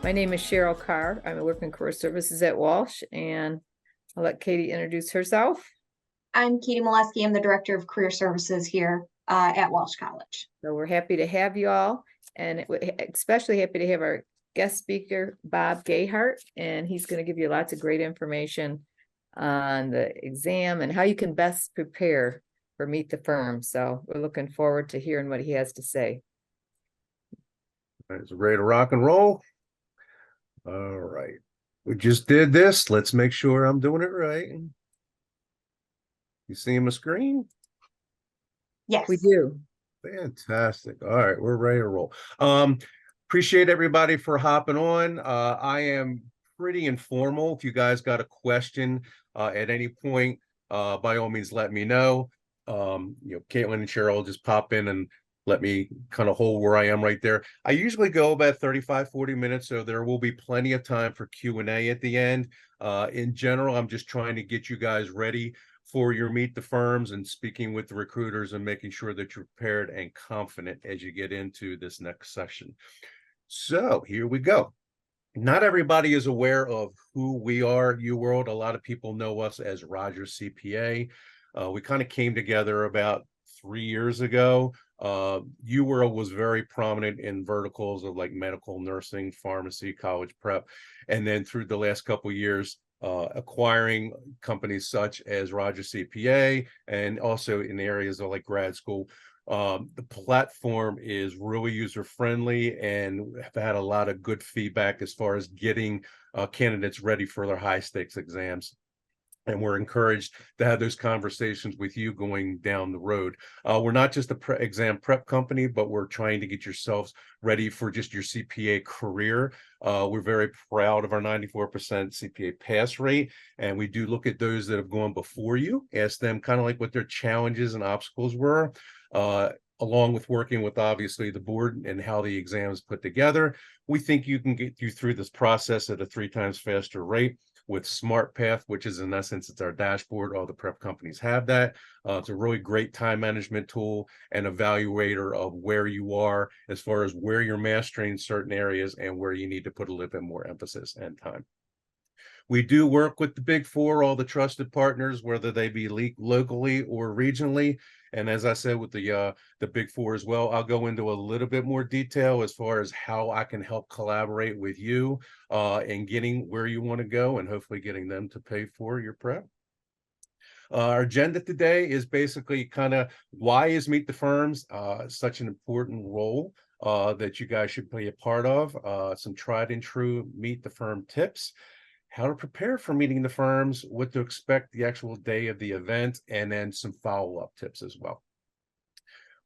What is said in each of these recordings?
My name is Cheryl Carr. I'm a working career services at Walsh, and I'll let Katie introduce herself. I'm Katie Molesky. I'm the Director of Career Services here at Walsh College. So we're happy to have you all, and especially happy to have our guest speaker, Bob Gayhart, and he's going to give you lots of great information on the exam and how you can best prepare for Meet the Firm. So we're looking forward to hearing what he has to say. All right, so ready to rock and roll? All right. We just did this. Let's make sure I'm doing it right. You see my screen? Yes. We do. Fantastic. All right, we're ready to roll. Appreciate everybody for hopping on. I am pretty informal. If you guys got a question at any point, by all means, let me know. Caitlin and Cheryl just pop in and let me kind of hold where I am right there. I usually go about 35-40 minutes, so there will be plenty of time for Q&A at the end. In general, I'm just trying to get you guys ready for your Meet the Firms and speaking with the recruiters and making sure that you're prepared and confident as you get into this next session. So here we go. Not everybody is aware of who we are, UWorld. A lot of people know us as Rogers CPA. We kind of came together about 3 years ago. UWorld was very prominent in verticals of like medical, nursing, pharmacy, college prep. And then through the last couple of years, acquiring companies such as Rogers CPA and also in areas of like grad school. The platform is really user-friendly and have had a lot of good feedback as far as getting candidates ready for their high-stakes exams. And we're encouraged to have those conversations with you going down the road. We're not just a exam prep company, but we're trying to get yourselves ready for just your CPA career. We're very proud of our 94% CPA pass rate. And we do look at those that have gone before you, ask them kind of like what their challenges and obstacles were, along with working with obviously the board and how the exam is put together. We think you can get you through this process at a 3 times faster rate with SmartPath, which is in essence, it's our dashboard. All the prep companies have that. It's a really great time management tool and evaluator of where you are as far as where you're mastering certain areas and where you need to put a little bit more emphasis and time. We do work with the Big Four, all the trusted partners, whether they be locally or regionally. And as I said, with the Big Four as well, I'll go into a little bit more detail as far as how I can help collaborate with you in getting where you want to go and hopefully getting them to pay for your prep. Our agenda today is basically kind of why is Meet the Firms such an important role that you guys should be a part of. Some tried and true Meet the Firm tips, how to prepare for meeting the firms, what to expect the actual day of the event, and then some follow-up tips as well.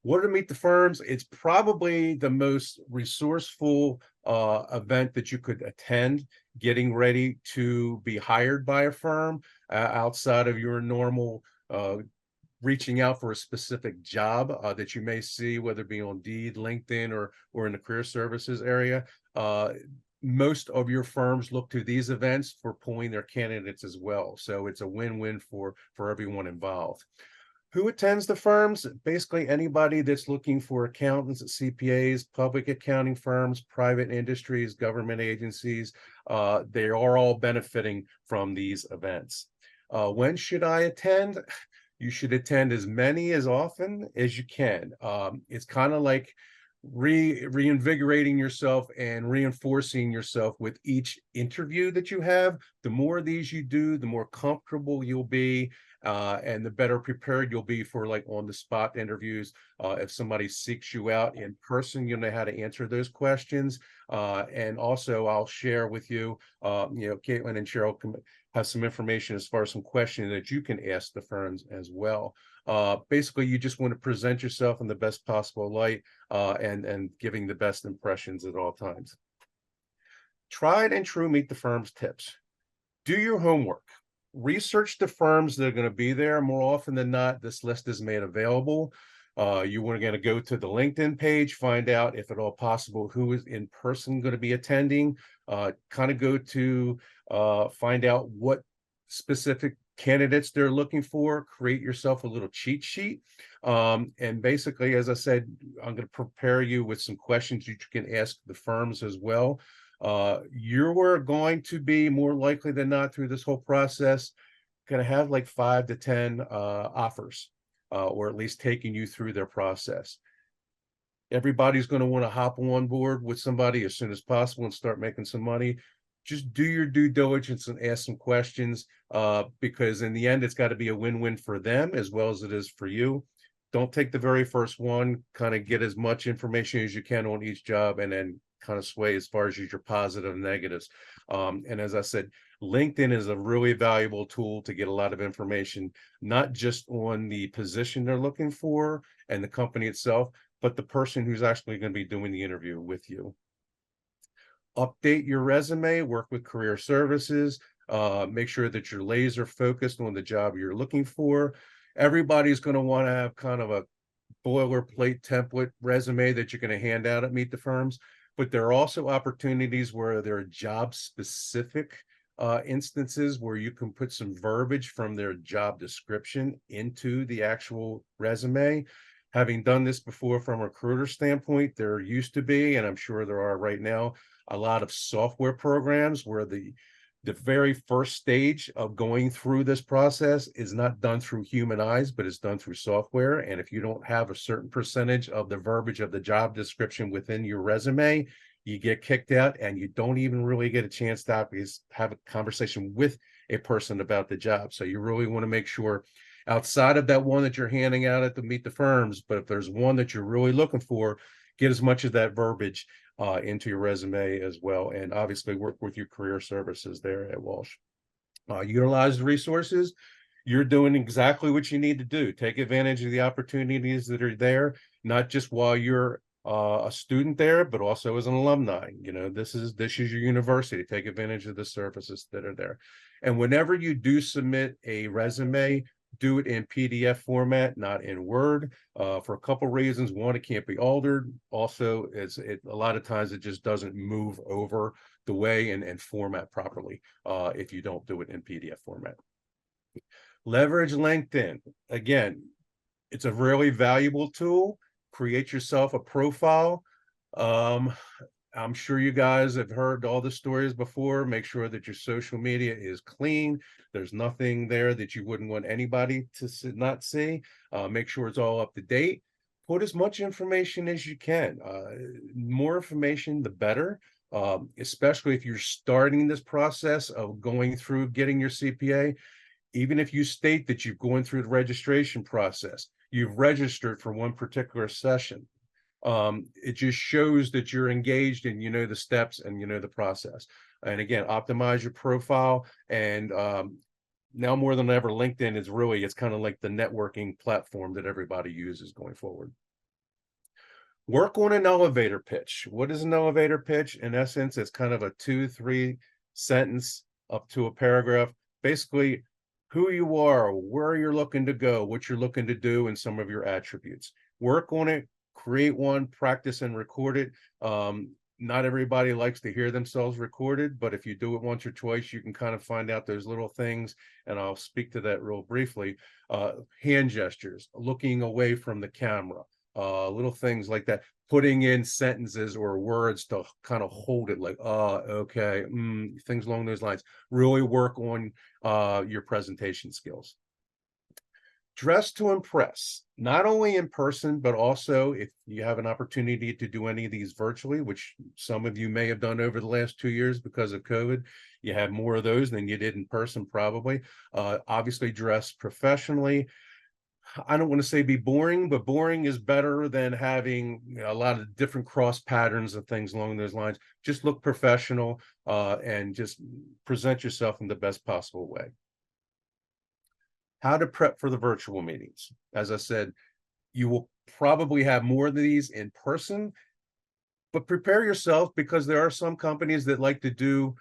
What to Meet the Firms? It's probably the most resourceful event that you could attend, getting ready to be hired by a firm outside of your normal reaching out for a specific job that you may see, whether it be on Indeed, LinkedIn, or in the career services area. Most of your firms look to these events for pulling their candidates as well. So it's a win-win for everyone involved. Who attends the firms? Basically anybody that's looking for accountants, CPAs, public accounting firms, private industries, government agencies. They are all benefiting from these events. When should I attend? You should attend as many as often as you can. It's kind of like reinvigorating yourself and reinforcing yourself with each interview that you have. The more of these you do, the more comfortable you'll be, and the better prepared you'll be for like on the spot interviews. If somebody seeks you out in person, you'll know how to answer those questions. And also I'll share with you, Caitlin and Cheryl can have some information as far as some questions that you can ask the firms as well. Basically, you just want to present yourself in the best possible light and giving the best impressions at all times. Tried and true Meet the Firms tips. Do your homework. Research the firms that are going to be there. More often than not, this list is made available. You want to go to the LinkedIn page, find out if at all possible who is in person going to be attending. Kind of go to find out what specific candidates they're looking for. Create yourself a little cheat sheet. And basically, as I said, I'm going to prepare you with some questions you can ask the firms as well. You're going to be more likely than not through this whole process going to have like 5 to 10 offers, or at least taking you through their process. Everybody's going to want to hop on board with somebody as soon as possible and start making some money. Just do your due diligence and ask some questions, because in the end, it's got to be a win-win for them as well as it is for you. Don't take the very first one, kind of get as much information as you can on each job and then kind of sway as far as your positive and negatives. And as I said, LinkedIn is a really valuable tool to get a lot of information, not just on the position they're looking for and the company itself, but the person who's actually going to be doing the interview with you. Update your resume, work with career services, make sure that you're laser focused on the job you're looking for. Everybody's going to want to have kind of a boilerplate template resume that you're going to hand out at Meet the Firms, but there are also opportunities where there are job specific instances where you can put some verbiage from their job description into the actual resume. Having done this before from a recruiter standpoint, there used to be, and I'm sure there are right now, a lot of software programs where the very first stage of going through this process is not done through human eyes, but it's done through software. And if you don't have a certain percentage of the verbiage of the job description within your resume, you get kicked out and you don't even really get a chance to have a conversation with a person about the job. So you really want to make sure outside of that one that you're handing out at the Meet the Firms, but if there's one that you're really looking for, get as much of that verbiage into your resume as well. And obviously work with your career services there at Walsh. Utilize the resources. You're doing exactly what you need to do. Take advantage of the opportunities that are there, not just while you're a student there, but also as an alumni. You know, this is your university. Take advantage of the services that are there. And whenever you do submit a resume, do it in PDF format, not in Word, for a couple reasons. One, it can't be altered. Also, a lot of times it just doesn't move over the way and format properly if you don't do it in PDF format. Leverage LinkedIn. Again, it's a really valuable tool. Create yourself a profile. I'm sure you guys have heard all the stories before. Make sure that your social media is clean. There's nothing there that you wouldn't want anybody to not see. Make sure it's all up to date. Put as much information as you can. More information, the better, especially if you're starting this process of going through getting your CPA. Even if you state that you're going through the registration process, you've registered for one particular session. It just shows that you're engaged and you know the steps and you know the process. And again, optimize your profile. And now more than ever, LinkedIn is really, it's kind of like the networking platform that everybody uses going forward. Work on an elevator pitch. What is an elevator pitch? In essence, it's kind of a 2-3 sentence up to a paragraph. Basically, who you are, where you're looking to go, what you're looking to do, and some of your attributes. Work on it. Create one, practice and record it. Not everybody likes to hear themselves recorded, but if you do it once or twice, you can kind of find out those little things, and I'll speak to that real briefly. Hand gestures, looking away from the camera, little things like that, putting in sentences or words to kind of hold it, like, okay, things along those lines. Really work on your presentation skills. Dress to impress, not only in person, but also if you have an opportunity to do any of these virtually, which some of you may have done over the last 2 years because of COVID. You have more of those than you did in person, probably. Obviously, dress professionally. I don't want to say be boring, but boring is better than having a lot of different cross patterns and things along those lines. Just look professional and just present yourself in the best possible way. How to prep for the virtual meetings. As I said, you will probably have more of these in person, but prepare yourself because there are some companies that like to do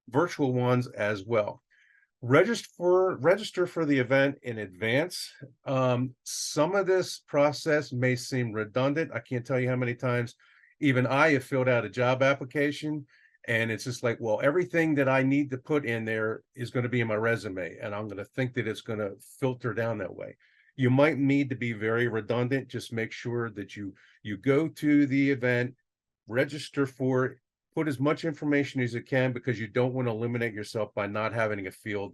virtual ones as well. Register for the event in advance. Some of this process may seem redundant. I can't tell you how many times even I have filled out a job application and it's just like, well, everything that I need to put in there is going to be in my resume, and I'm going to think that it's going to filter down that way. You might need to be very redundant. Just make sure that you go to the event, register for it, put as much information as you can, because you don't want to eliminate yourself by not having a field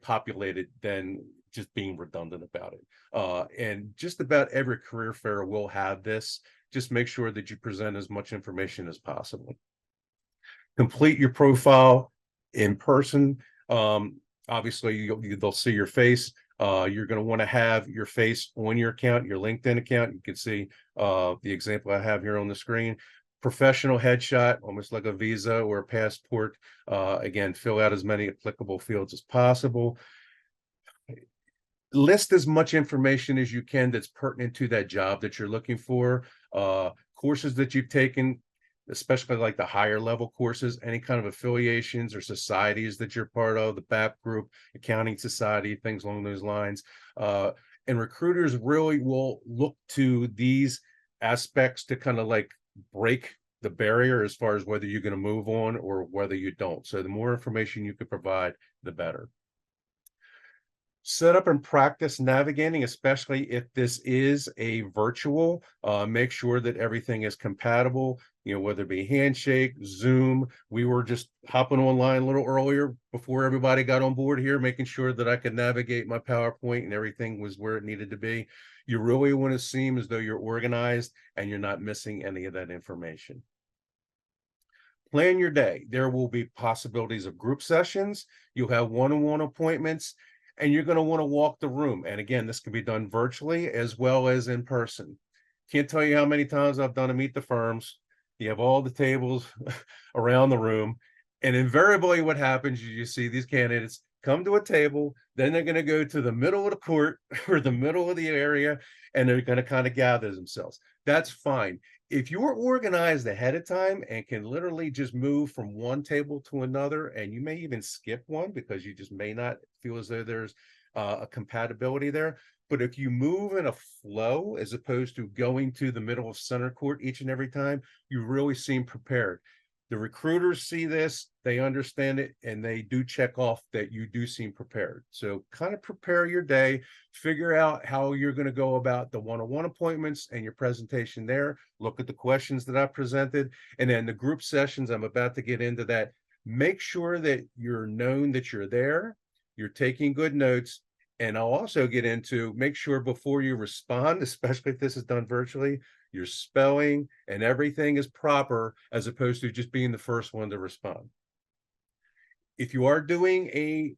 populated, than just being redundant about it. And just about every career fair will have this. Just make sure that you present as much information as possible. Complete your profile in person. Obviously, they'll see your face. You're going to want to have your face on your account, your LinkedIn account. You can see the example I have here on the screen. Professional headshot, almost like a visa or a passport. Again, fill out as many applicable fields as possible. List as much information as you can that's pertinent to that job that you're looking for. Courses that you've taken, especially like the higher level courses, any kind of affiliations or societies that you're part of, the BAP group, accounting society, things along those lines. And recruiters really will look to these aspects to kind of like break the barrier as far as whether you're going to move on or whether you don't. So the more information you can provide, the better. Set up and practice navigating, especially if this is a virtual. Make sure that everything is compatible, whether it be Handshake, Zoom. We were just hopping online a little earlier before everybody got on board here, making sure that I could navigate my PowerPoint and everything was where it needed to be. You really want to seem as though you're organized and you're not missing any of that information. Plan your day. There will be possibilities of group sessions. You'll have one-on-one appointments. And you're going to want to walk the room. And again, this can be done virtually as well as in person. Can't tell you how many times I've done a meet the firms. You have all the tables around the room. And invariably what happens is you see these candidates come to a table, then they're going to go to the middle of the court or the middle of the area, and they're going to kind of gather themselves. That's fine. If you're organized ahead of time and can literally just move from one table to another, and you may even skip one because you just may not feel as though there's a compatibility there. But if you move in a flow, as opposed to going to the middle of center court each and every time, you really seem prepared. The recruiters see this, they understand it, and they do check off that you do seem prepared. So kind of prepare your day, figure out how you're going to go about the one-on-one appointments and your presentation there. Look at the questions that I presented, and then the group sessions, I'm about to get into that. Make sure that you're known that you're there, you're taking good notes, and I'll also get into make sure before you respond, especially if this is done virtually, your spelling and everything is proper, as opposed to just being the first one to respond. If you are doing a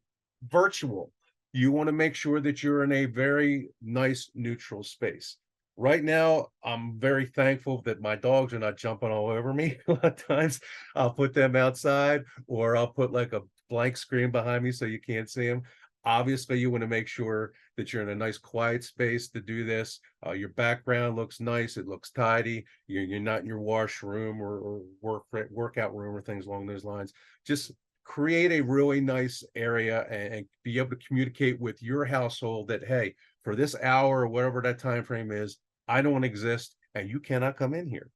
virtual, you want to make sure that you're in a very nice neutral space. Right now, I'm very thankful that my dogs are not jumping all over me. A lot of times I'll put them outside, or I'll put like a blank screen behind me so you can't see them. Obviously, you want to make sure that you're in a nice quiet space to do this. Your background looks nice. It looks tidy. You're not in your washroom or workout room or things along those lines. Just create a really nice area and be able to communicate with your household that, hey, for this hour or whatever that time frame is, I don't exist and you cannot come in here.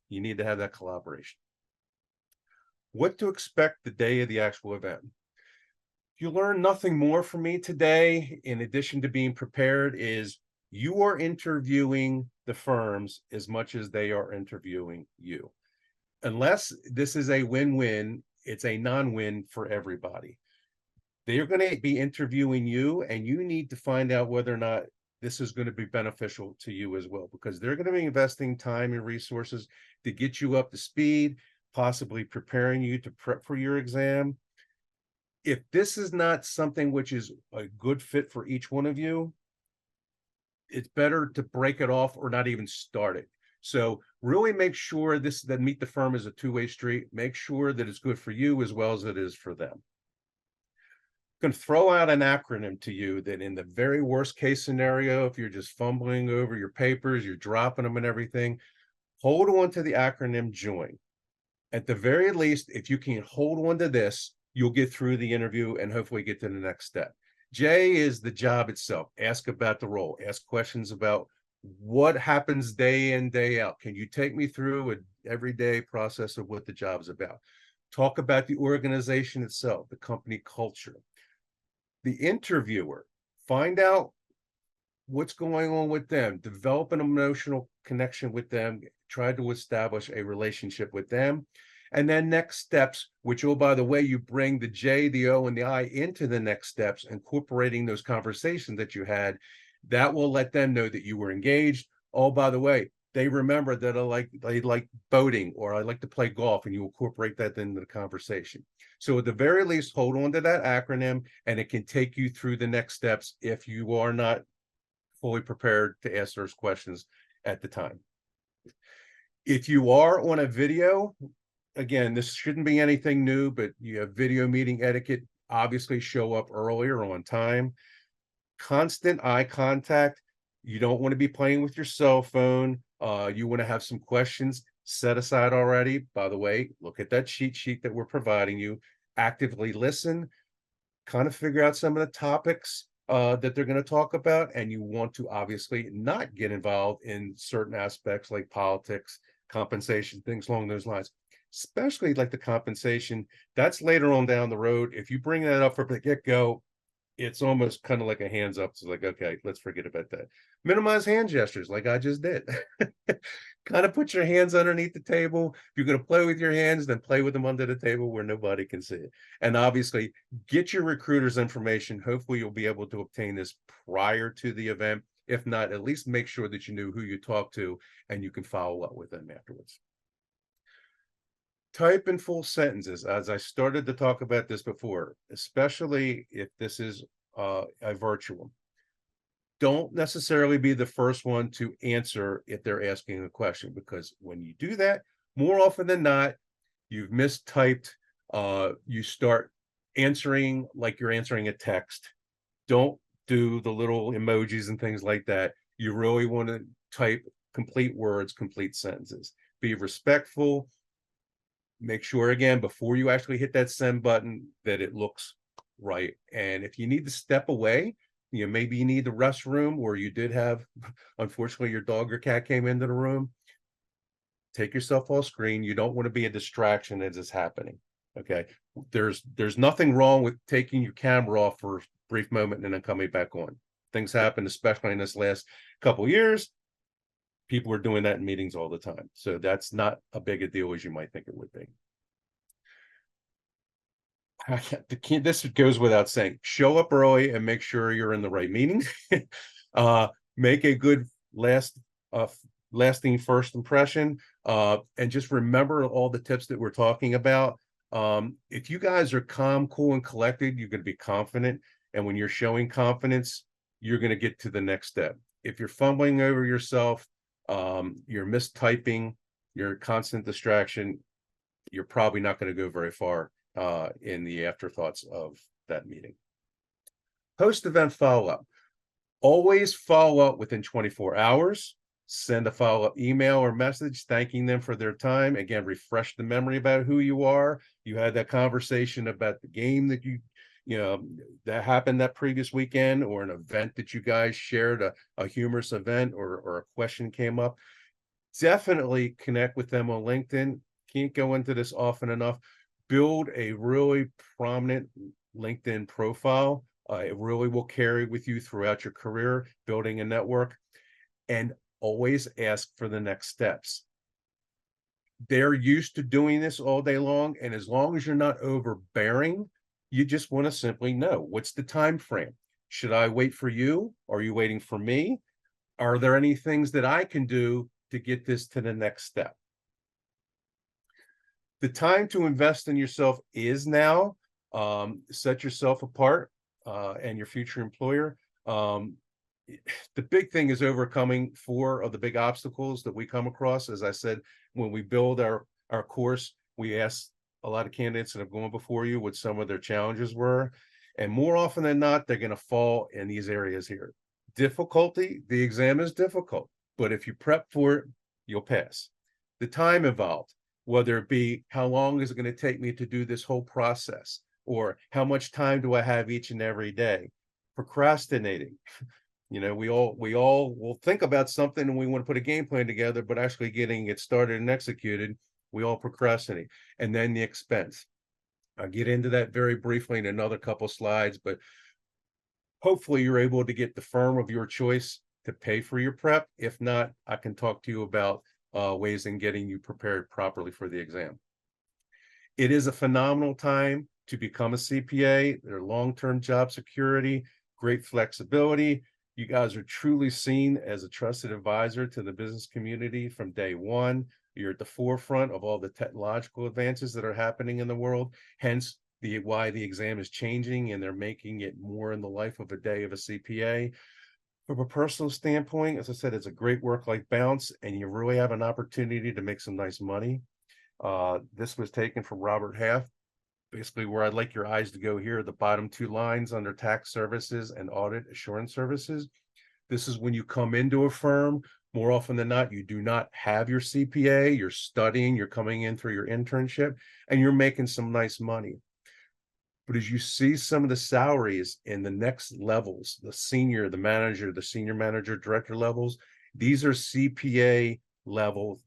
You need to have that collaboration. What to expect the day of the actual event. If you learn nothing more from me today, in addition to being prepared, is you are interviewing the firms as much as they are interviewing you. Unless this is a win-win, it's a non-win for everybody. They're going to be interviewing you, and you need to find out whether or not this is going to be beneficial to you as well, because they're going to be investing time and resources to get you up to speed, possibly preparing you to prep for your exam. If this is not something which is a good fit for each one of you, it's better to break it off or not even start it. So really make sure that meet the firm is a two-way street. Make sure that it's good for you as well as it is for them. I'm going to throw out an acronym to you that in the very worst case scenario, if you're just fumbling over your papers, you're dropping them and everything, hold on to the acronym JOIN. At the very least, if you can hold on to this, you'll get through the interview and hopefully get to the next step. J is the job itself. Ask about the role. Ask questions about what happens day in, day out. Can you take me through an everyday process of what the job is about? Talk about the organization itself, the company culture. The interviewer, find out what's going on with them, develop an emotional connection with them, try to establish a relationship with them. And then next steps, which, oh, by the way, you bring the J, the O, and the I into the next steps, incorporating those conversations that you had, that will let them know that you were engaged. Oh, by the way, they remember that I like boating, or I like to play golf, and you incorporate that into the conversation. So at the very least, hold on to that acronym, and it can take you through the next steps if you are not fully prepared to ask those questions at the time. If you are on a video, again, this shouldn't be anything new, but you have video meeting etiquette. Obviously, show up earlier on time. Constant eye contact. You don't want to be playing with your cell phone. You want to have some questions set aside already. By the way, look at that cheat sheet that we're providing you. Actively listen, kind of figure out some of the topics that they're going to talk about, and you want to obviously not get involved in certain aspects like politics, compensation, things along those lines. Especially like the compensation, that's later on down the road. If you bring that up from the get-go, it's almost kind of like a hands up. It's like, okay, let's forget about that. Minimize hand gestures like I just did. Kind of put your hands underneath the table. If you're going to play with your hands, then play with them under the table where nobody can see it. And obviously, get your recruiter's information. Hopefully, you'll be able to obtain this prior to the event. If not, at least make sure that you knew who you talked to and you can follow up with them afterwards. Type in full sentences, as I started to talk about this before, especially if this is a virtual. Don't necessarily be the first one to answer if they're asking a question, because when you do that, more often than not, you've mistyped. You start answering like you're answering a text. Don't do the little emojis and things like that. You really want to type complete words, complete sentences. Be respectful. Make sure, again, before you actually hit that send button, that it looks right. And if you need to step away, maybe you need the restroom, or you did have, unfortunately, your dog or cat came into the room, take yourself off screen. You don't want to be a distraction as it's happening. Okay. There's nothing wrong with taking your camera off for a brief moment and then coming back on. Things happen, especially in this last couple of years. People are doing that in meetings all the time. So that's not a big a deal as you might think it would be. This goes without saying. Show up early and make sure you're in the right meeting. Make a good lasting first impression. And just remember all the tips that we're talking about. If you guys are calm, cool, and collected, you're going to be confident. And when you're showing confidence, you're going to get to the next step. If you're fumbling over yourself, you're mistyping, you're a constant distraction, you're probably not going to go very far in the afterthoughts of that meeting. Post-event follow-up. Always follow up within 24 hours. Send a follow-up email or message thanking them for their time. Again, refresh the memory about who you are. You had that conversation about the game that that happened that previous weekend, or an event that you guys shared, a humorous event, or a question came up. Definitely connect with them on LinkedIn. Can't go into this often enough. Build a really prominent LinkedIn profile. It really will carry with you throughout your career, building a network, and always ask for the next steps. They're used to doing this all day long, and as long as you're not overbearing, you just want to simply know, what's the time frame? Should I wait for you? Are you waiting for me? Are there any things that I can do to get this to the next step? The time to invest in yourself is now. Set yourself apart and your future employer. The big thing is overcoming 4 of the big obstacles that we come across. As I said, when we build our course, we ask a lot of candidates that have gone before you what some of their challenges were. And more often than not, they're going to fall in these areas here. Difficulty, the exam is difficult, but if you prep for it, you'll pass. The time involved, whether it be how long is it going to take me to do this whole process, or how much time do I have each and every day? Procrastinating. We all will think about something and we want to put a game plan together, but actually getting it started and executed, we all procrastinate. And then the expense. I'll get into that very briefly in another couple slides, but hopefully you're able to get the firm of your choice to pay for your prep. If not, I can talk to you about ways in getting you prepared properly for the exam. It is a phenomenal time to become a CPA. Their long-term job security, great flexibility. You guys are truly seen as a trusted advisor to the business community from day one. You're at the forefront of all the technological advances that are happening in the world. Hence, why the exam is changing, and they're making it more in the life of a day of a CPA. From a personal standpoint, as I said, it's a great work-life balance, and you really have an opportunity to make some nice money. This was taken from Robert Half. Basically, where I'd like your eyes to go here, the bottom two lines under tax services and audit assurance services. This is when you come into a firm. More often than not, you do not have your CPA, you're studying, you're coming in through your internship, and you're making some nice money. But as you see some of the salaries in the next levels, the senior, the manager, the senior manager, director levels, these are CPA level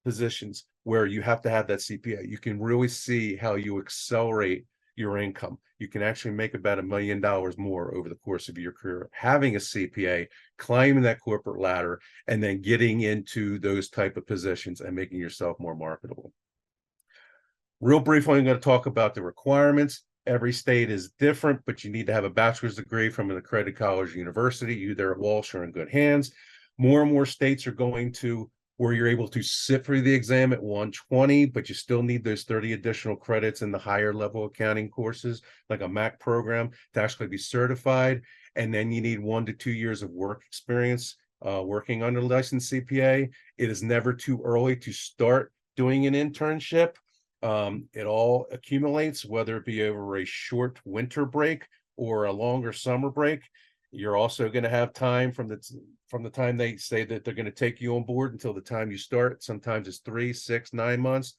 positions where you have to have that CPA. You can really see how you accelerate your income. You can actually make about $1 million more over the course of your career, having a CPA, climbing that corporate ladder, and then getting into those type of positions and making yourself more marketable. Real briefly, I'm going to talk about the requirements. Every state is different, but you need to have a bachelor's degree from an accredited college or university. You there at Walsh are in good hands. More and more states are going to where you're able to sit for the exam at 120, but you still need those 30 additional credits in the higher level accounting courses, like a MAC program, to actually be certified. And then you need 1 to 2 years of work experience working under licensed CPA. It is never too early to start doing an internship. It all accumulates, whether it be over a short winter break or a longer summer break. You're also going to have time from the time they say that they're going to take you on board until the time you start. Sometimes it's 3, 6, 9 months.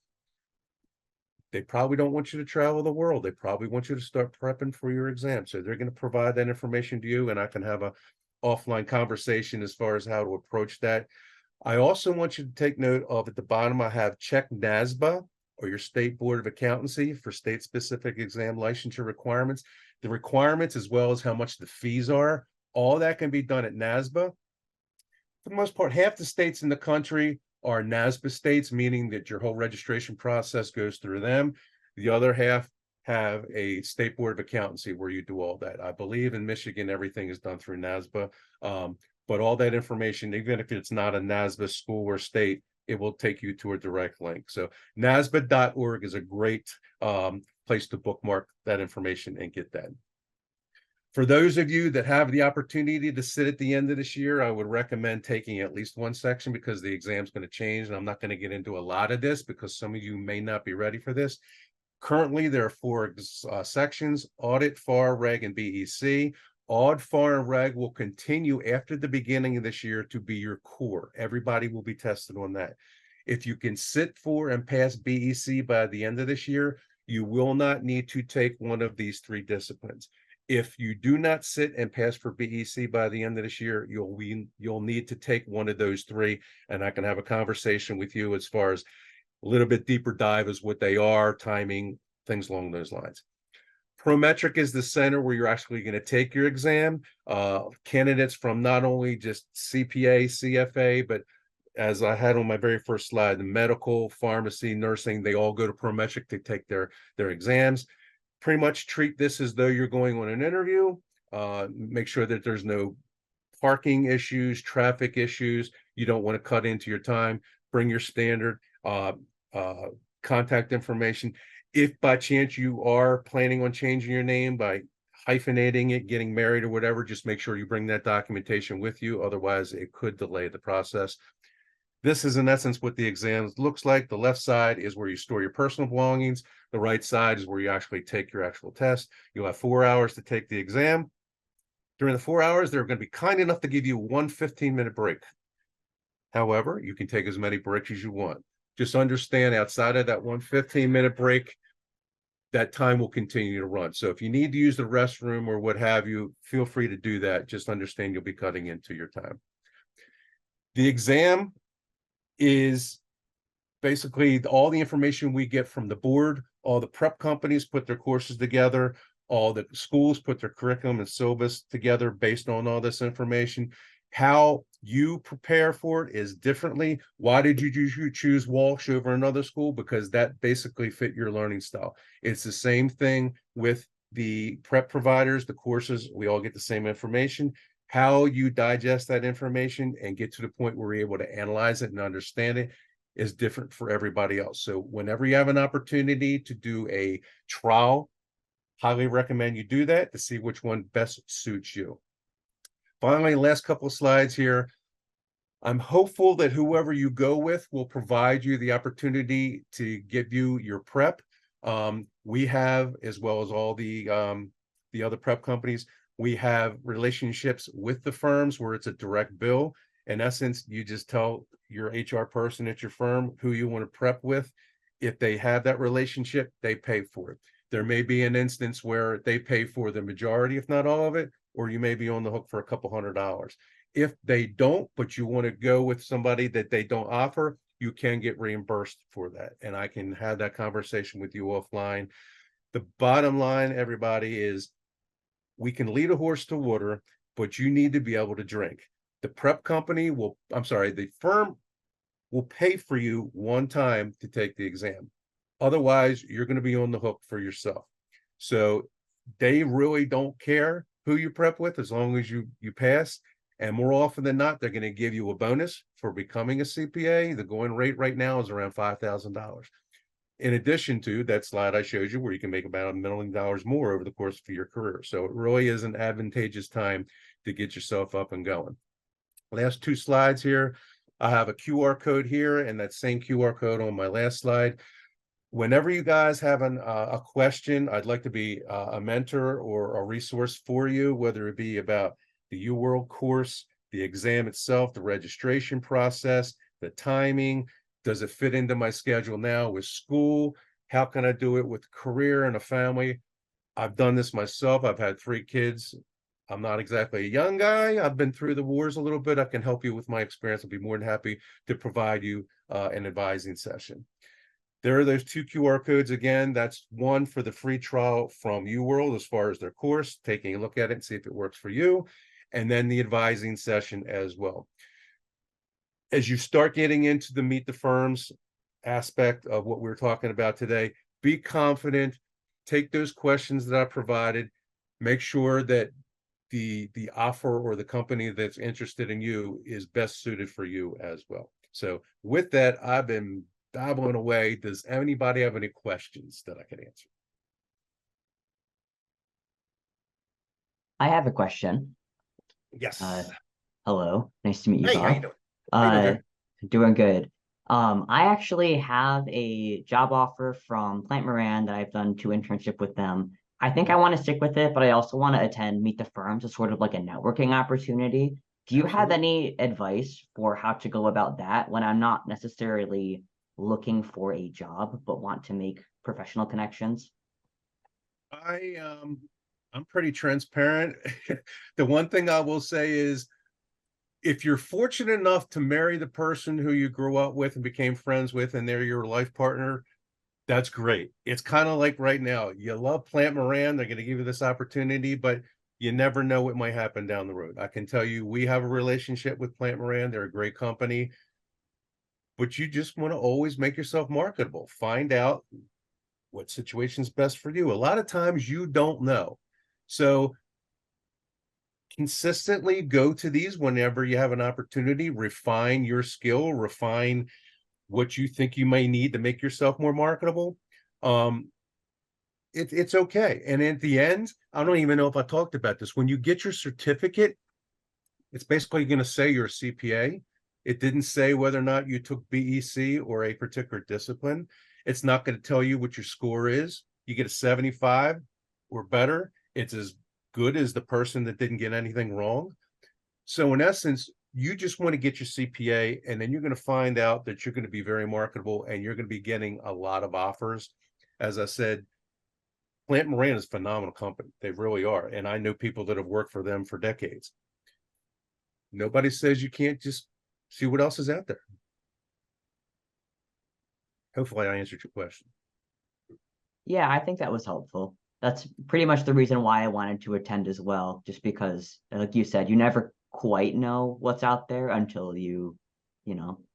They probably don't want you to travel the world. They probably want you to start prepping for your exam. So they're going to provide that information to you, and I can have a offline conversation as far as how to approach that. I also want you to take note of at the bottom, I have check NASBA, or your state board of accountancy, for state specific exam licensure requirements. The requirements, as well as how much the fees are, all that can be done at NASBA. For the most part, half the states in the country are NASBA states, meaning that your whole registration process goes through them. The other half have a state board of accountancy where you do all that. I believe in Michigan, everything is done through NASBA. But all that information, even if it's not a NASBA school or state, it will take you to a direct link. So NASBA.org is a great place to bookmark that information and get that. For those of you that have the opportunity to sit at the end of this year, I would recommend taking at least one section, because the exam's going to change. And I'm not going to get into a lot of this because some of you may not be ready for this. Currently, there are 4 sections: audit, FAR, reg, and BEC. Aud, FAR, and reg will continue after the beginning of this year to be your core. Everybody will be tested on that. If you can sit for and pass BEC by the end of this year, you will not need to take one of these 3 disciplines. If you do not sit and pass for BEC by the end of this year, you'll need to take one of those 3, and I can have a conversation with you as far as a little bit deeper dive as what they are, timing, things along those lines. Prometric is the center where you're actually going to take your exam. Candidates from not only just CPA, CFA, but as I had on my very first slide, the medical, pharmacy, nursing, they all go to Prometric to take their exams. Pretty much treat this as though you're going on an interview. Make sure that there's no parking issues, traffic issues. You don't want to cut into your time. Bring your standard contact information. If by chance you are planning on changing your name by hyphenating it, getting married or whatever, just make sure you bring that documentation with you. Otherwise, it could delay the process. This is in essence what the exam looks like. The left side is where you store your personal belongings. The right side is where you actually take your actual test. You'll have 4 hours to take the exam. During the 4 hours, they're going to be kind enough to give you 1 15-minute break. However, you can take as many breaks as you want. Just understand, outside of that 1 15-minute break, that time will continue to run. So if you need to use the restroom or what have you, feel free to do that. Just understand you'll be cutting into your time. The exam is basically all the information we get from the board. All the prep companies put their courses together. All the schools put their curriculum and syllabus together based on all this information. How you prepare for it is differently. Why did you choose Walsh over another school? Because that basically fit your learning style. It's the same thing with the prep providers, the courses, we all get the same information. How you digest that information and get to the point where you're able to analyze it and understand it is different for everybody else. So whenever you have an opportunity to do a trial, highly recommend you do that to see which one best suits you. Finally, last couple of slides here. I'm hopeful that whoever you go with will provide you the opportunity to give you your prep. We have, as well as all the other prep companies, we have relationships with the firms where it's a direct bill. In essence, you just tell your HR person at your firm who you want to prep with. If they have that relationship, they pay for it. There may be an instance where they pay for the majority, if not all of it, or you may be on the hook for a couple $100. If they don't, but you want to go with somebody that they don't offer, you can get reimbursed for that. And I can have that conversation with you offline. The bottom line, everybody, is we can lead a horse to water, but you need to be able to drink. The prep company will, the firm will pay for you one time to take the exam. Otherwise, you're going to be on the hook for yourself. So they really don't care who you prep with as long as you pass. And more often than not, they're going to give you a bonus for becoming a CPA. The going rate right now is around $5,000. In addition to that slide I showed you where you can make about $1 million more over the course of your career. So it really is an advantageous time to get yourself up and going. Last two slides here. I have a QR code here and that same QR code on my last slide. Whenever you guys have a question, I'd like to be a mentor or a resource for you, whether it be about the UWorld course, the exam itself, the registration process, the timing. Does it fit into my schedule now with school? How can I do it with career and a family? I've done this myself. I've had 3 kids. I'm not exactly a young guy. I've been through the wars a little bit. I can help you with my experience. I'll be more than happy to provide you an advising session. There are those 2 QR codes again. That's one for the free trial from UWorld as far as their course, taking a look at it and see if it works for you, and then the advising session as well. As you start getting into the meet the firms aspect of what we're talking about today, be confident, take those questions that I provided, make sure that the offer or the company that's interested in you is best suited for you as well. So with that, I've been babbling away. Does anybody have any questions that I can answer? I have a question. Yes. Hello, nice to meet you, Hey, Bob. how you doing? How you doing? Doing good. I actually have a job offer from Plant Moran that I've done 2 internships with them. I think I want to stick with it, but I also want to attend Meet the Firms as sort of like a networking opportunity. Do you have any advice for how to go about that when I'm not necessarily looking for a job, but want to make professional connections? I'm pretty transparent. The one thing I will say is if you're fortunate enough to marry the person who you grew up with and became friends with, and they're your life partner, that's great. It's kind of like right now, you love Plant Moran, they're going to give you this opportunity, but you never know what might happen down the road. I can tell you, we have a relationship with Plant Moran. They're a great company, but you just want to always make yourself marketable. Find out what situation's best for you. A lot of times you don't know. So consistently go to these whenever you have an opportunity, refine your skill, refine what you think you may need to make yourself more marketable. It's okay. And at the end, I don't even know if I talked about this. When you get your certificate, it's basically going to say you're a CPA. It didn't say whether or not you took BEC or a particular discipline. It's not going to tell you what your score is. You get a 75 or better, it's as good as the person that didn't get anything wrong. So in essence, you just want to get your CPA, and then you're going to find out that you're going to be very marketable and you're going to be getting a lot of offers. As I said, Plant Moran is a phenomenal company. They really are. And I know people that have worked for them for decades. Nobody says you can't just see what else is out there. Hopefully I answered your question. Yeah, I think that was helpful. That's pretty much the reason why I wanted to attend as well, just because, like you said, you never quite know what's out there until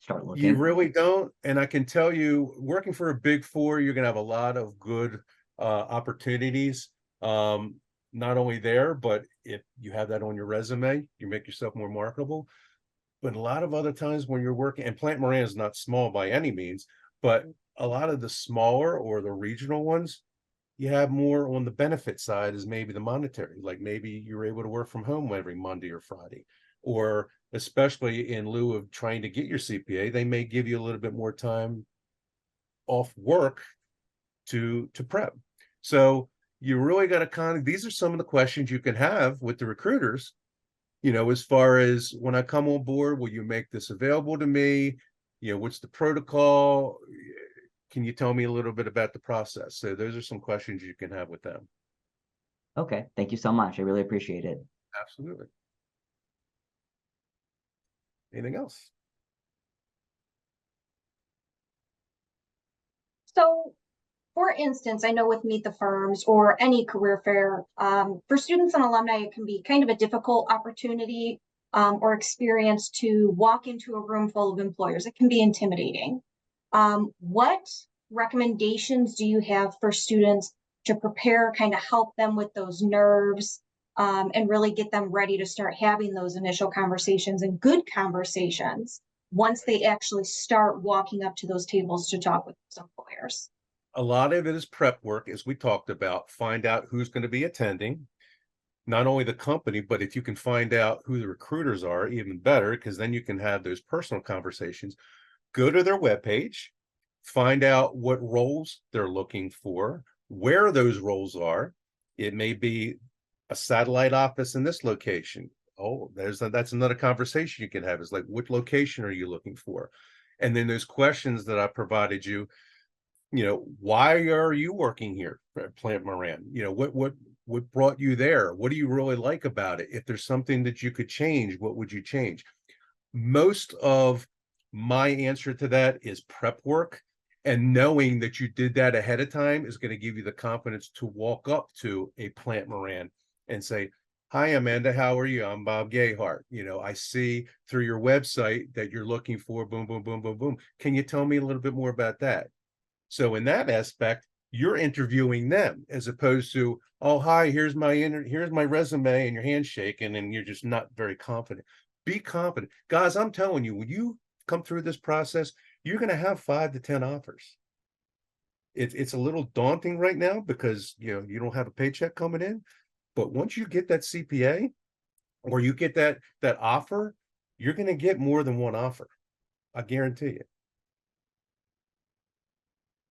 start You looking. really don't. And I can tell you, working for a big four, you're gonna have a lot of good opportunities. Not only there, but if you have that on your resume, you make yourself more marketable. But a lot of other times when you're working, and Plant Moran is not small by any means, but a lot of the smaller or the regional ones, you have more on the benefit side is maybe the monetary, like maybe you're able to work from home every Monday or Friday, or especially in lieu of trying to get your CPA, they may give you a little bit more time off work to prep. So you really got to these are some of the questions you can have with the recruiters, as far as when I come on board, will you make this available to me? What's the protocol? Can you tell me a little bit about the process? So those are some questions you can have with them. Okay, thank you so much. I really appreciate it. Absolutely. Anything else? So, for instance, I know with Meet the Firms or any career fair, for students and alumni, it can be kind of a difficult opportunity or experience to walk into a room full of employers. It can be intimidating. What recommendations do you have for students to prepare, kind of help them with those nerves and really get them ready to start having those initial conversations and good conversations once they actually start walking up to those tables to talk with those employers? A lot of it is prep work, as we talked about. Find out who's going to be attending, not only the company, but if you can find out who the recruiters are, even better, because then you can have those personal conversations. Go to their webpage, find out what roles they're looking for, where those roles are. It may be a satellite office in this location. Oh, that's another conversation you can have, is like, what location are you looking for? And then those questions that I provided you, why are you working here at Plant Moran? What brought you there? What do you really like about it? If there's something that you could change, what would you change? Most of my answer to that is prep work, and knowing that you did that ahead of time is going to give you the confidence to walk up to a Plant Moran and say, hi, Amanda, how are you? I'm Bob Gayhart. I see through your website that you're looking for boom, boom, boom, boom, boom. Can you tell me a little bit more about that? So in that aspect, you're interviewing them, as opposed to, oh, hi, here's my resume, and your hand's shaking and you're just not very confident. Be confident. Guys, I'm telling you, when you come through this process, you're going to have 5 to 10 offers. It's a little daunting right now because you don't have a paycheck coming in, but once you get that CPA or you get that offer, you're going to get more than one offer. I guarantee you.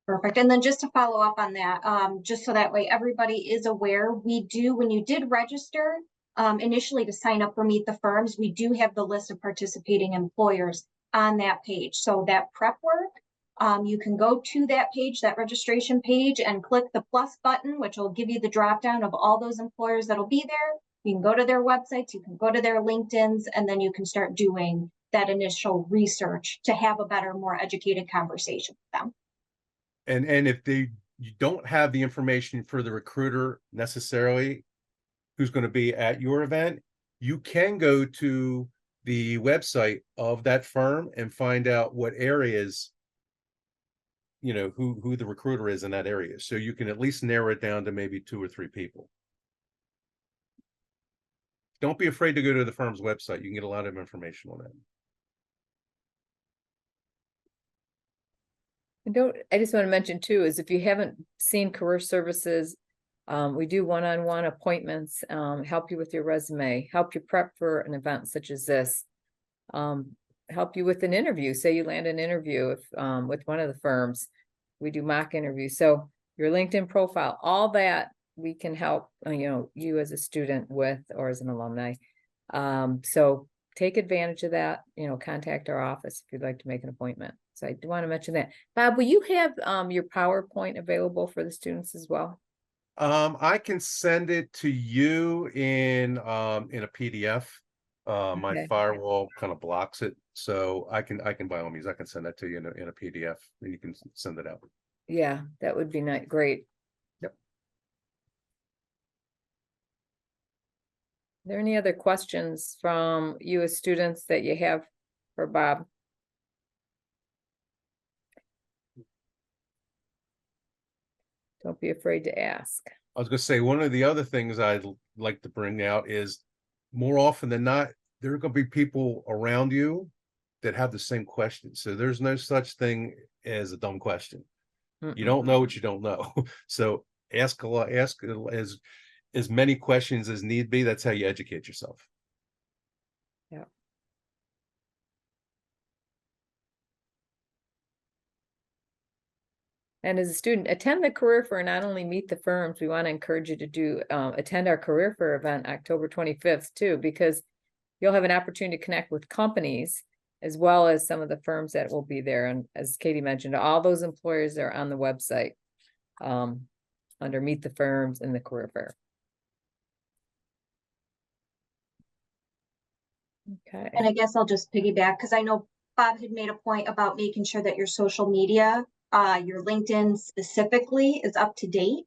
Perfect. And then just to follow up on that, just so that way everybody is aware, when you did register initially to sign up for Meet the Firms, we do have the list of participating employers on that page. So that prep work, you can go to that page, that registration page, and click the plus button, which will give you the drop down of all those employers that'll be there. You can go to their websites, you can go to their LinkedIns, and then you can start doing that initial research to have a better, more educated conversation with them. And if you don't have the information for the recruiter necessarily who's going to be at your event, you can go to the website of that firm and find out what areas, who the recruiter is in that area. So you can at least narrow it down to maybe 2 or 3 people. Don't be afraid to go to the firm's website. You can get a lot of information on that. I just want to mention too, is if you haven't seen Career Services, we do one-on-one appointments, help you with your resume, help you prep for an event such as this, help you with an interview. Say you land an interview with one of the firms, we do mock interviews. So your LinkedIn profile, all that we can help, you as a student with, or as an alumni. So take advantage of that, contact our office if you'd like to make an appointment. So I do want to mention that. Bob, will you have your PowerPoint available for the students as well? I can send it to you in a PDF. My Okay. firewall kind of blocks it, so I can by all means I can send that to you in a PDF, and you can send it out. Yeah, that would be great. Yep. there any other questions from you as students that you have for Bob? Don't be afraid to ask. I was gonna say, one of the other things I'd like to bring out is more often than not, there are gonna be people around you that have the same question. So there's no such thing as a dumb question. You Mm-mm. don't know what you don't know. So ask a lot, ask as many questions as need be. That's how you educate yourself. Yeah. And as a student, attend the career fair, not only meet the firms, we want to encourage you to do attend our career fair event October 25th too, because you'll have an opportunity to connect with companies as well as some of the firms that will be there. And as Katie mentioned, all those employers are on the website under Meet the Firms and the career fair. Okay. And I guess I'll just piggyback because I know Bob had made a point about making sure that your social media, your LinkedIn specifically, is up to date.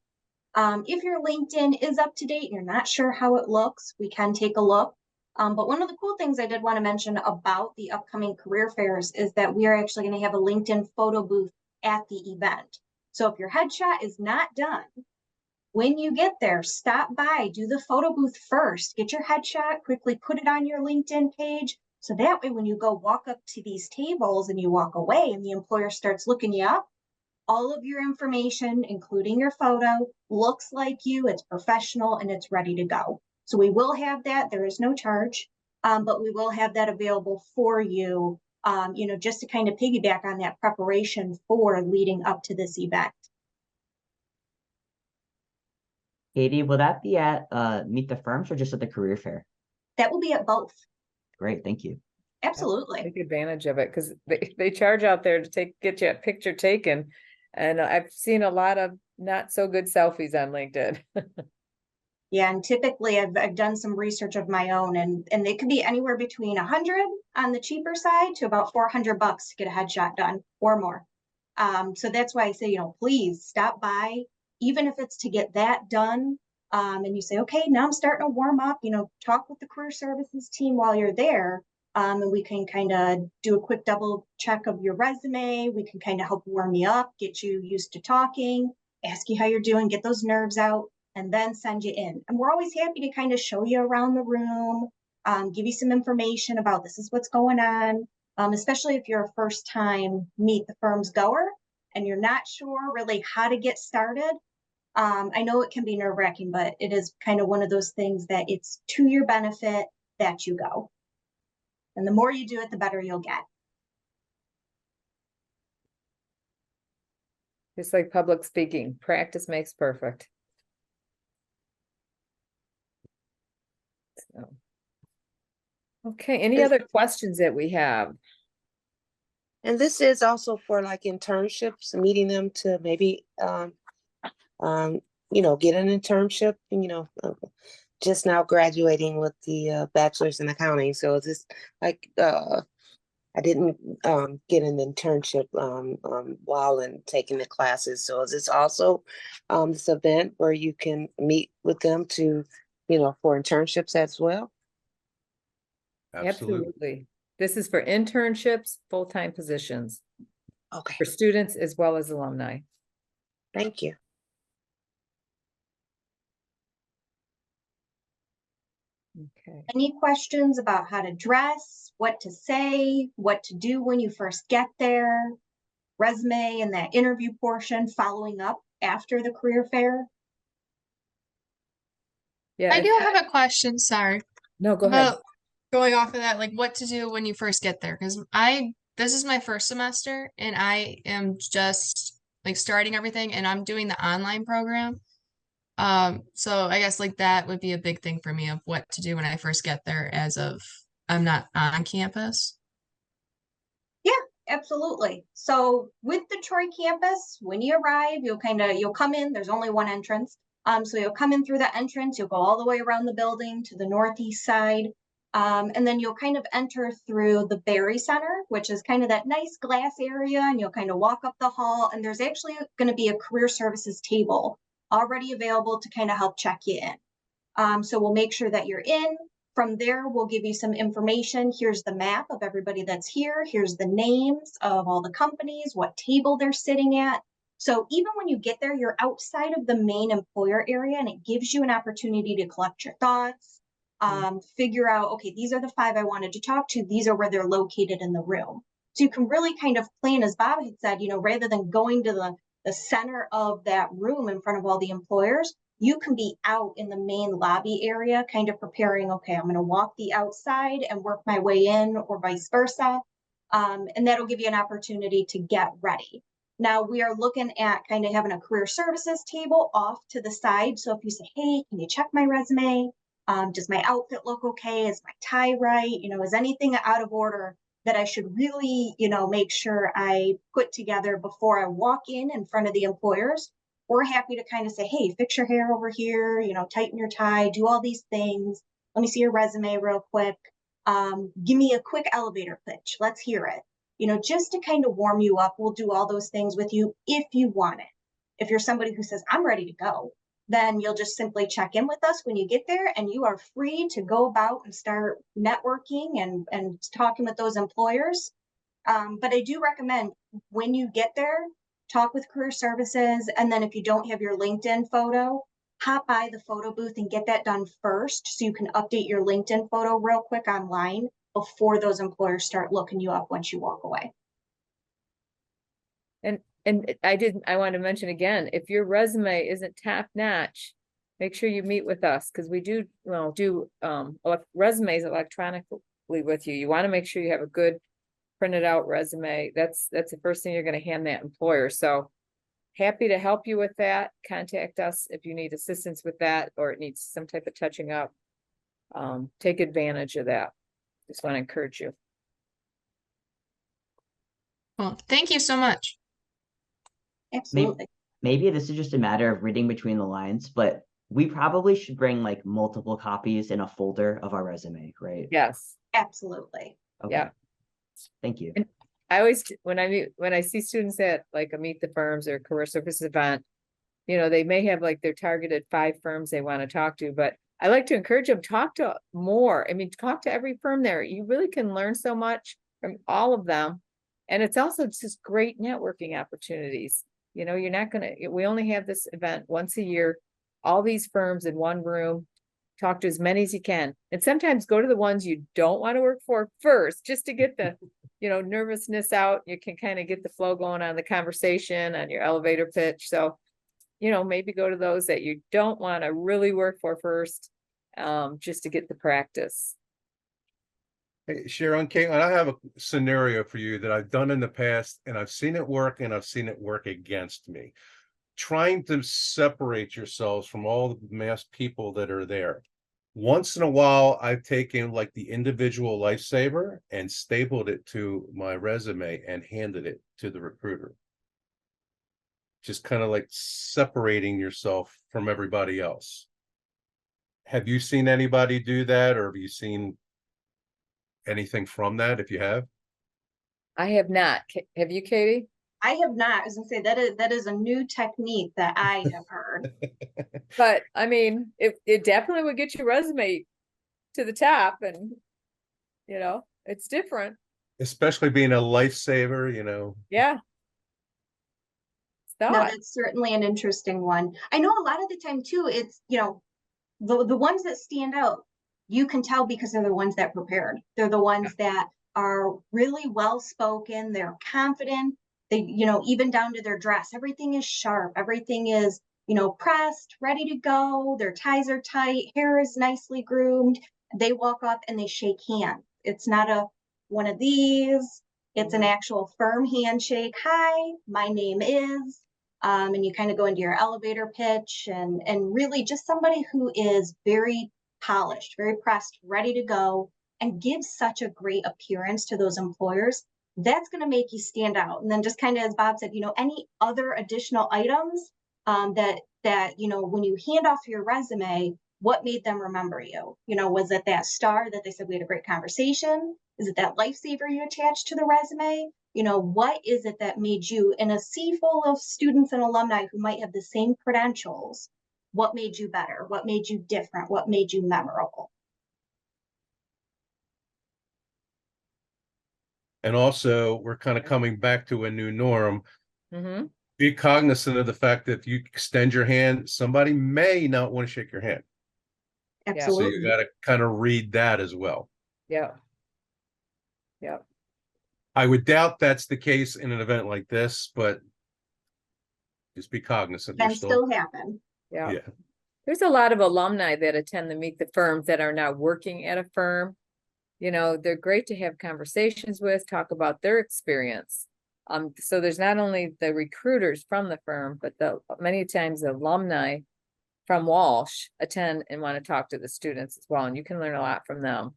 If your LinkedIn is up to date and you're not sure how it looks, we can take a look. But one of the cool things I did want to mention about the upcoming career fairs is that we are actually going to have a LinkedIn photo booth at the event. So if your headshot is not done, when you get there, stop by, do the photo booth first, get your headshot, quickly put it on your LinkedIn page. So that way, when you go walk up to these tables and you walk away and the employer starts looking you up, all of your information, including your photo, looks like you, it's professional, and it's ready to go. So we will have that. There is no charge, but we will have that available for you, just to kind of piggyback on that preparation for leading up to this event. Katie, will that be at Meet the Firms or just at the career fair? That will be at both. Great, thank you. Absolutely. Take advantage of it because they charge out there to get you a picture taken. And I've seen a lot of not so good selfies on LinkedIn. Yeah, and typically I've done some research of my own, and they could be anywhere between 100 on the cheaper side to about $400 to get a headshot done or more. So that's why I say, please stop by, even if it's to get that done. And you say, okay, now I'm starting to warm up, talk with the career services team while you're there. And we can kind of do a quick double check of your resume. We can kind of help warm you up, get you used to talking, ask you how you're doing, get those nerves out, and then send you in. And we're always happy to kind of show you around the room, give you some information about this is what's going on, especially if you're a first time Meet the Firms goer and you're not sure really how to get started. I know it can be nerve wracking, but it is kind of one of those things that it's to your benefit that you go. And the more you do it, the better you'll get. Just like public speaking, practice makes perfect. So. Okay, any other questions that we have? And this is also for like internships, meeting them to maybe, get an internship, just now graduating with the bachelor's in accounting. So is this like, I didn't get an internship while in taking the classes. So is this also this event where you can meet with them to, for internships as well? Absolutely. This is for internships, full-time positions Okay, for students as well as alumni. thank you. Okay. Any questions about how to dress, what to say, what to do when you first get there, resume and that interview portion, following up after the career fair? Yeah. I do have a question, sorry, No, go ahead. about going off of that, like what to do when you first get there. Because this is my first semester and I am just like starting everything and I'm doing the online program. So I guess like that would be a big thing for me of what to do when I first get there as of I'm not on campus. Yeah, absolutely. So with the Troy campus, when you arrive, you'll come in, there's only one entrance. So you'll come in through the entrance, you'll go all the way around the building to the northeast side. And then you'll kind of enter through the Berry Center, which is kind of that nice glass area, and you'll kind of walk up the hall, and there's actually going to be a career services table already available to kind of help check you in. So we'll make sure that you're in. From there, we'll give you some information. Here's the map of everybody that's here. Here's the names of all the companies, what table they're sitting at. So even when you get there, you're outside of the main employer area, and it gives you an opportunity to collect your thoughts, figure out, okay, these are the 5 I wanted to talk to. These are where they're located in the room. So you can really kind of plan, as Bob had said, rather than going to the center of that room in front of all the employers, you can be out in the main lobby area, kind of preparing, okay, I'm going to walk the outside and work my way in, or vice versa. And that'll give you an opportunity to get ready. Now we are looking at kind of having a career services table off to the side. So if you say, hey, can you check my resume? Does my outfit look okay? Is my tie right? Is anything out of order that I should really, make sure I put together before I walk in front of the employers? We're happy to kind of say, hey, fix your hair over here, tighten your tie, do all these things. Let me see your resume real quick. Give me a quick elevator pitch. Let's hear it. Just to kind of warm you up. We'll do all those things with you if you want it. If you're somebody who says, I'm ready to go, then you'll just simply check in with us when you get there, and you are free to go about and start networking and talking with those employers. But I do recommend, when you get there, talk with career services. And then if you don't have your LinkedIn photo, hop by the photo booth and get that done first, so you can update your LinkedIn photo real quick online before those employers start looking you up once you walk away. And I want to mention again, if your resume isn't top notch, make sure you meet with us, because we do resumes electronically with you. You want to make sure you have a good printed out resume. That's the first thing you're going to hand that employer. So happy to help you with that. Contact us if you need assistance with that, or it needs some type of touching up. Take advantage of that. Just want to encourage you. Well, thank you so much. Absolutely. Maybe this is just a matter of reading between the lines, but we probably should bring like multiple copies in a folder of our resume, right? Yes. Absolutely. Okay. Yeah. Thank you. And I always, when I see students at like a Meet the Firms or career services event, they may have like their targeted 5 firms they want to talk to, but I like to encourage them, talk to more. I mean, talk to every firm there. You really can learn so much from all of them. And it's also just great networking opportunities. You're not we only have this event once a year, all these firms in one room. Talk to as many as you can. And sometimes go to the ones you don't want to work for first, just to get the, nervousness out. You can kind of get the flow going on the conversation, on your elevator pitch. So, maybe go to those that you don't want to really work for first, just to get the practice. Hey, Sharon, Caitlin, I have a scenario for you that I've done in the past, and I've seen it work and I've seen it work against me. Trying to separate yourselves from all the mass people that are there. Once in a while, I've taken like the individual lifesaver and stapled it to my resume and handed it to the recruiter. Just kind of like separating yourself from everybody else. Have you seen anybody do that, or have you seen anything from that? If you have. I have not. Have you, Katie? I have not. I was gonna say that is a new technique that I have heard. But I mean, it definitely would get your resume to the top, and it's different. Especially being a lifesaver, Yeah. No, that's certainly an interesting one. I know a lot of the time too, it's, the ones that stand out, you can tell because they're the ones that prepared. They're the ones that are really well spoken. They're confident. They, even down to their dress, everything is sharp. Everything is, pressed, ready to go. Their ties are tight. Hair is nicely groomed. They walk up and they shake hands. It's not one of these. It's an actual firm handshake. Hi, my name is. And you kind of go into your elevator pitch, and really just somebody who is very polished, very pressed, ready to go, and gives such a great appearance to those employers. That's going to make you stand out. And then just kind of, as Bob said, any other additional items that when you hand off your resume, what made them remember you? Was it that star that they said we had a great conversation? Is it that lifesaver you attached to the resume? What is it that made you, in a sea full of students and alumni who might have the same credentials, what made you better? What made you different? What made you memorable? And also, we're kind of coming back to a new norm. Mm-hmm. Be cognizant of the fact that if you extend your hand, somebody may not want to shake your hand. So Absolutely. you got to kind of read that as well. Yeah. Yeah. I would doubt that's the case in an event like this, but just be cognizant. Can still happen. Yeah. Yeah. There's a lot of alumni that attend the Meet the Firms that are now working at a firm. You know, they're great to have conversations with, talk about their experience. So there's not only the recruiters from the firm, but many times the alumni from Walsh attend and want to talk to the students as well, and you can learn a lot from them.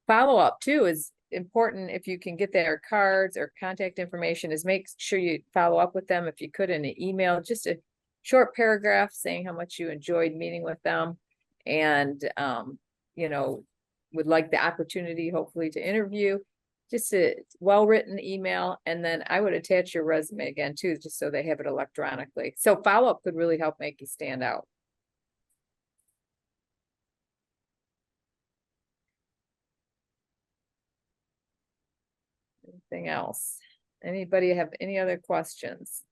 Follow-up too is important. If you can get their cards or contact information, is make sure you follow up with them if you could in an email, just a short paragraph saying how much you enjoyed meeting with them, and you know, would like the opportunity hopefully to interview. Just a well-written email, and then I would attach your resume again too, just so they have it electronically. So follow-up could really help make you stand out. Anything else? Anybody have any other questions?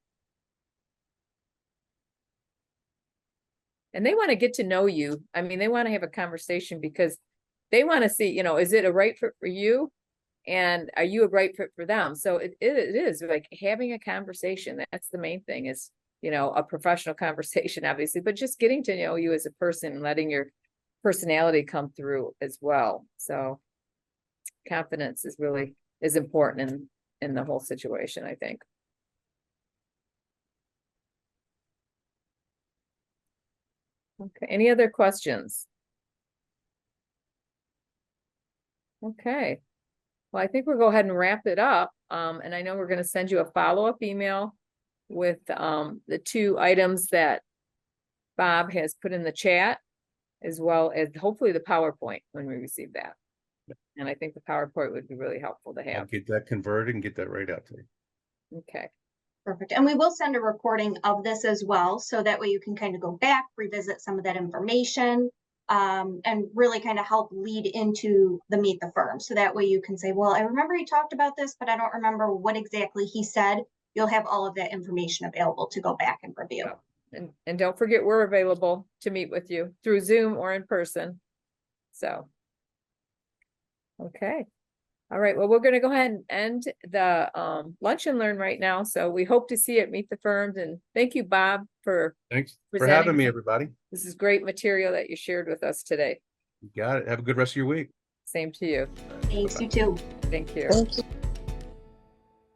And they want to get to know you. I mean, they want to have a conversation because they want to see, you know, is it a right fit for you? And are you a right fit for them? So it is like having a conversation. That's the main thing, is, you know, a professional conversation, obviously, but just getting to know you as a person and letting your personality come through as well. So confidence is important in the whole situation, I think. Okay, any other questions? Okay. Well, I think we'll go ahead and wrap it up. And I know we're going to send you a follow-up email with the 2 items that Bob has put in the chat, as well as hopefully the PowerPoint when we receive that. And I think the PowerPoint would be really helpful to I'll have. get that converted and get that right out to you. Okay. Perfect. And we will send a recording of this as well, so that way you can kind of go back, revisit some of that information, and really kind of help lead into the Meet the Firm. So that way you can say, well, I remember he talked about this, but I don't remember what exactly he said. You'll have all of that information available to go back and review. Yeah. And don't forget, we're available to meet with you through Zoom or in person. So, okay. All right, well, we're going to go ahead and end the Lunch and Learn right now. So we hope to see you at Meet the Firms. And thank you, Bob, for Thanks for presenting having me, some- everybody. This is great material that you shared with us today. You got it. Have a good rest of your week. Same to you. Thanks, you too. Thank you. Thank you.